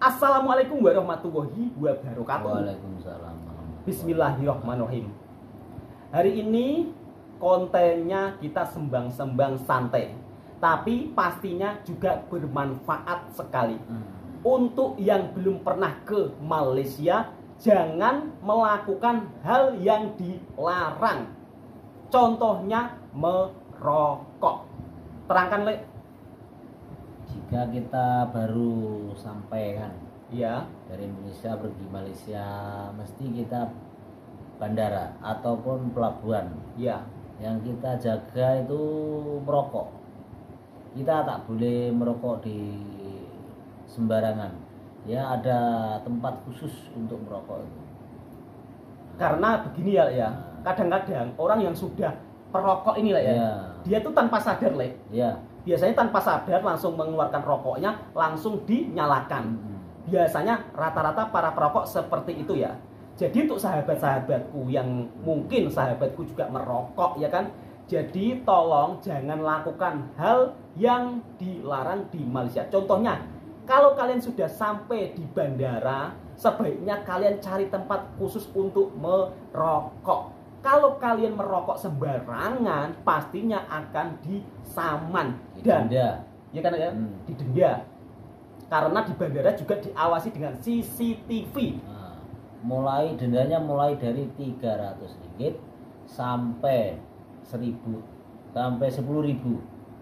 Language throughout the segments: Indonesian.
Assalamualaikum warahmatullahi wabarakatuh. Waalaikumsalam. Bismillahirrahmanirrahim. Hari ini kontennya kita sembang-sembang santai, tapi pastinya juga bermanfaat sekali. Untuk yang belum pernah ke Malaysia, jangan melakukan hal yang dilarang. Contohnya merokok. Terangkan, Le. Jika kita baru sampai kan, Iya. dari Indonesia pergi Malaysia, mesti kita bandara ataupun pelabuhan. Iya. Yang kita jaga itu merokok. Kita tak boleh merokok di sembarangan. Ya, ada tempat khusus untuk merokok itu. Karena begini ya. Kadang-kadang orang yang sudah perokok ini lah ya. Ya. Dia tuh tanpa sadar, Le. Ya. Biasanya tanpa sadar langsung mengeluarkan rokoknya, langsung dinyalakan. Biasanya rata-rata para perokok seperti itu ya. Jadi untuk sahabat-sahabatku yang mungkin sahabatku juga merokok ya kan. Jadi tolong jangan lakukan hal yang dilarang di Malaysia. Contohnya, kalau kalian sudah sampai di bandara, sebaiknya kalian cari tempat khusus untuk merokok. Kalau kalian merokok sembarangan, pastinya akan disaman dan Didenda. ya kan ya, didenda. Karena di bandara juga diawasi dengan CCTV. Nah, dendanya mulai dari 300 ringgit sampai 1000 sampai 10.000.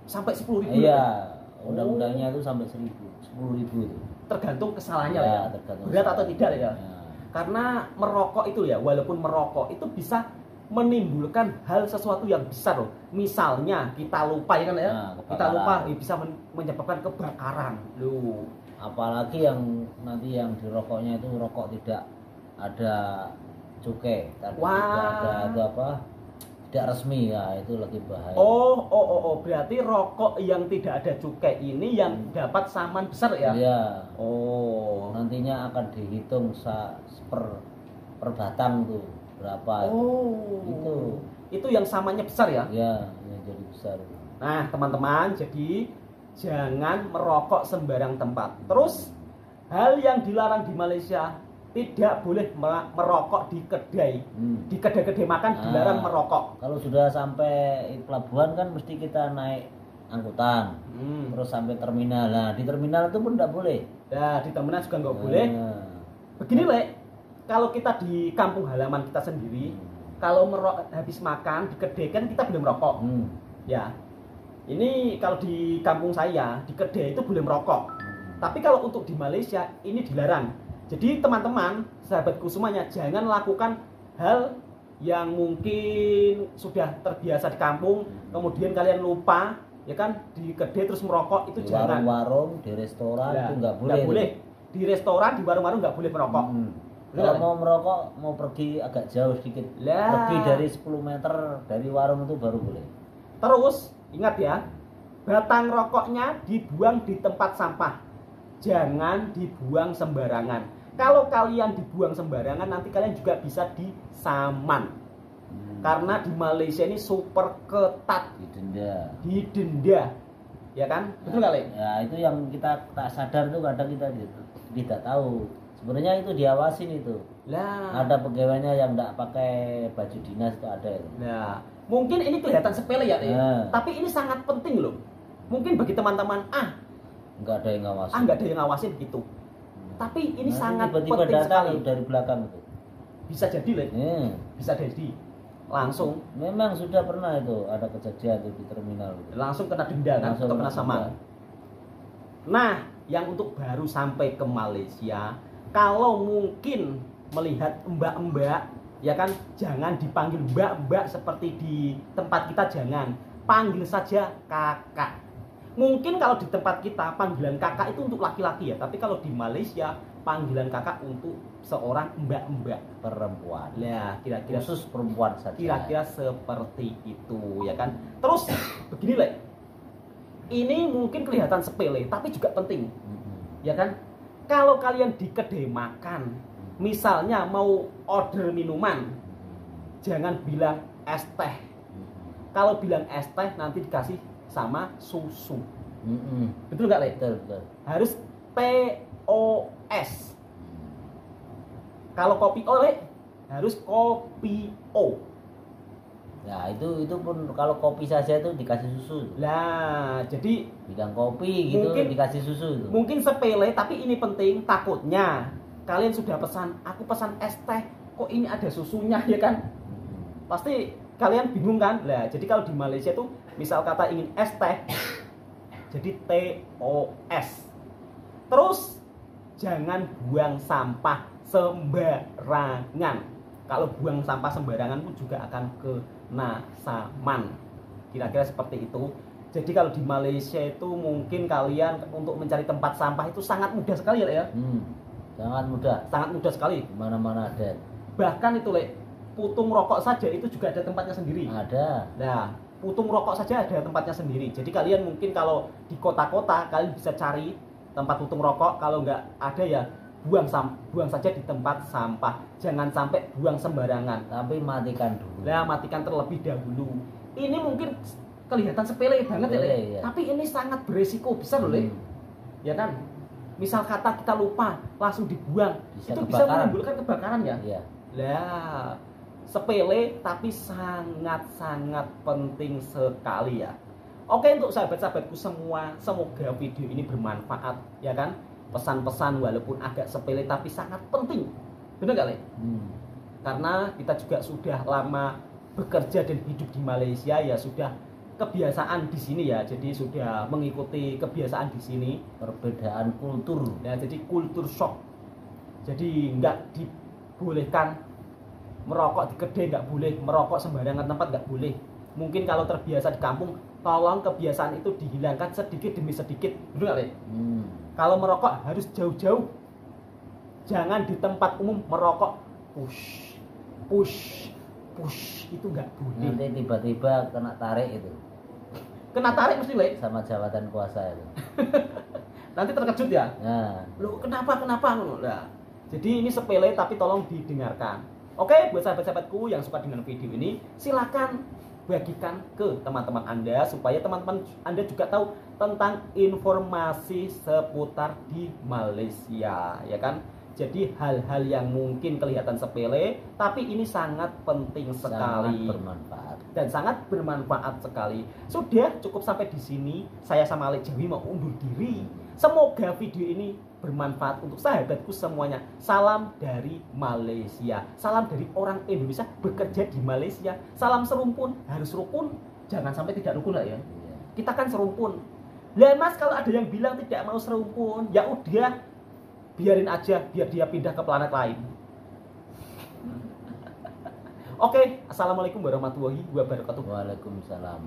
Sampai 10.000. Iya, undang-undangnya itu sampai 10.000 itu. Tergantung kesalahannya Ya, ya. tergantung Berat atau kesalahan. tidak ya. Ya. Karena merokok itu ya, walaupun merokok itu bisa menimbulkan hal sesuatu yang besar loh. Misalnya kita lupa ya kan ya. Nah, Kita lupa bisa menyebabkan kebakaran. Loh. Apalagi yang nanti yang di rokoknya itu rokok tidak ada cukai, tidak ada itu apa? Tidak resmi ya, itu lebih bahaya. Oh, berarti rokok yang tidak ada cukai ini yang dapat saman besar ya? Iya. Oh. Nantinya akan dihitung per batang tuh berapa. Oh. Itu yang samannya besar ya? Ya, yang jadi besar. Nah, teman-teman, jadi jangan merokok sembarang tempat. Terus hal yang dilarang di Malaysia, tidak boleh merokok di kedai. Di kedai-kedai makan dilarang merokok. Kalau sudah sampai pelabuhan kan mesti kita naik angkutan, terus sampai terminal. Nah, di terminal itu pun tidak boleh. Ya, di terminal juga nggak boleh. Begini, Le, kalau kita di kampung halaman kita sendiri, kalau habis makan di kedai kan kita boleh merokok. Ya, ini kalau di kampung saya di kedai itu boleh merokok. Tapi kalau untuk di Malaysia ini dilarang. Jadi teman-teman, sahabatku semuanya, jangan lakukan hal yang mungkin sudah terbiasa di kampung, kemudian kalian lupa, ya kan, di kedai terus merokok itu di jangan. warung-warung, di restoran itu nggak boleh. Nggak boleh. Di restoran, di warung-warung nggak boleh merokok. Kalau mau merokok, mau pergi agak jauh sedikit, lebih dari 10 meter dari warung itu baru boleh. Terus ingat ya, batang rokoknya dibuang di tempat sampah. Jangan dibuang sembarangan. Kalau kalian dibuang sembarangan, nanti kalian juga bisa disaman. Karena di Malaysia ini super ketat. Didenda. Ya kan? Betul nggak, Le? Ya, itu yang kita tak sadar tuh, kadang kita tidak tahu. Sebenarnya itu diawasin itu. Lah, ada pegawainya yang enggak pakai baju dinas itu ada itu. Nah, mungkin ini kelihatan sepele ya, Le. Tapi ini sangat penting loh. Mungkin bagi teman-teman, enggak ada yang ngawasin. Enggak ada yang ngawasin gitu. Tapi ini sangat tiba-tiba penting datang sekali. dari belakang itu. Bisa jadi, Le. Bisa jadi. Langsung. Memang sudah pernah itu ada kejadian itu di terminal. Langsung kena denda kan, atau kena saman. Nah, yang untuk baru sampai ke Malaysia, kalau mungkin melihat mbak-mbak, ya kan, jangan dipanggil mbak-mbak seperti di tempat kita, jangan. Panggil saja kakak. Mungkin kalau di tempat kita panggilan kakak itu untuk laki-laki ya, tapi kalau di Malaysia panggilan kakak untuk seorang mbak-mbak perempuan. Ya, kira-kira khusus perempuan saja. Kira-kira seperti itu, ya kan? Terus begini, Le. Ini mungkin kelihatan sepele, tapi juga penting. Ya kan? Kalau kalian di kedai makan, misalnya mau order minuman, jangan bilang es teh. Kalau bilang es teh nanti dikasih sama susu. Betul nggak, Le? Betul. Harus TOS. S. Kalau kopi O harus kopi O. Ya itu pun kalau kopi saja itu dikasih susu. Lah, jadi Bidang kopi gitu mungkin, dikasih susu itu. mungkin sepele tapi ini penting. Takutnya kalian sudah pesan, aku pesan es teh, kok ini ada susunya ya kan? Pasti kalian bingung kan? Lah, jadi kalau di Malaysia tuh misal kata ingin es teh, jadi TOS. Terus jangan buang sampah sembarangan. Kalau buang sampah sembarangan pun juga akan kena saman. Kira-kira seperti itu. Jadi kalau di Malaysia itu mungkin kalian untuk mencari tempat sampah itu sangat mudah sekali ya. Sangat mudah. Sangat mudah sekali. Mana-mana ada. Bahkan itu putung rokok saja itu juga ada tempatnya sendiri. Ada. Nah, putung rokok saja ada tempatnya sendiri. Jadi kalian mungkin kalau di kota-kota kalian bisa cari tempat putung rokok. Kalau nggak ada ya buang saja di tempat sampah. Jangan sampai buang sembarangan. Tapi matikan dulu. Nah, matikan terlebih dahulu. Ini mungkin kelihatan sepele banget Sepele, ya. Tapi ini sangat beresiko besar loh, ya kan? Misal kata kita lupa langsung dibuang, itu bisa menimbulkan kebakaran ya. Iya. Lah, sepele tapi sangat-sangat penting sekali ya. Oke, untuk sahabat-sahabatku semua, semoga video ini bermanfaat ya kan. Pesan-pesan walaupun agak sepele tapi sangat penting. Benar gak, Le? Karena kita juga sudah lama bekerja dan hidup di Malaysia ya, sudah kebiasaan di sini ya. Jadi sudah mengikuti kebiasaan di sini, perbedaan kultur. Ya, jadi kultur shock. Jadi nggak dibolehkan merokok di kedai, nggak boleh merokok sembarangan tempat, nggak boleh. Mungkin kalau terbiasa di kampung, tolong kebiasaan itu dihilangkan sedikit demi sedikit. Benar nggak, Le? Kalau merokok harus jauh-jauh. Jangan di tempat umum merokok push itu nggak boleh. Nanti tiba-tiba kena tarik itu. Kena tarik mesti, Le? Sama jabatan kuasa itu. Nanti terkejut ya. Nah. Loh, kenapa? Nah, jadi ini sepele tapi tolong didengarkan. Oke, buat sahabat-sahabatku yang suka dengan video ini, silakan bagikan ke teman-teman Anda supaya teman-teman Anda juga tahu tentang informasi seputar di Malaysia, ya kan? Jadi hal-hal yang mungkin kelihatan sepele, tapi ini sangat penting sekali, sangat bermanfaat dan sangat bermanfaat sekali. Sudah cukup sampai di sini. Saya sama Alek Jawi mau undur diri. Semoga video ini bermanfaat untuk sahabatku semuanya. Salam dari Malaysia. Salam dari orang Indonesia bekerja di Malaysia. Salam serumpun, harus rukun. Jangan sampai tidak rukun lah ya. Kita kan serumpun. Lah Mas, kalau ada yang bilang tidak mau serumpun, ya udah, biarin aja, biar dia pindah ke planet lain. Oke, assalamualaikum warahmatullahi wabarakatuh. Waalaikumsalam.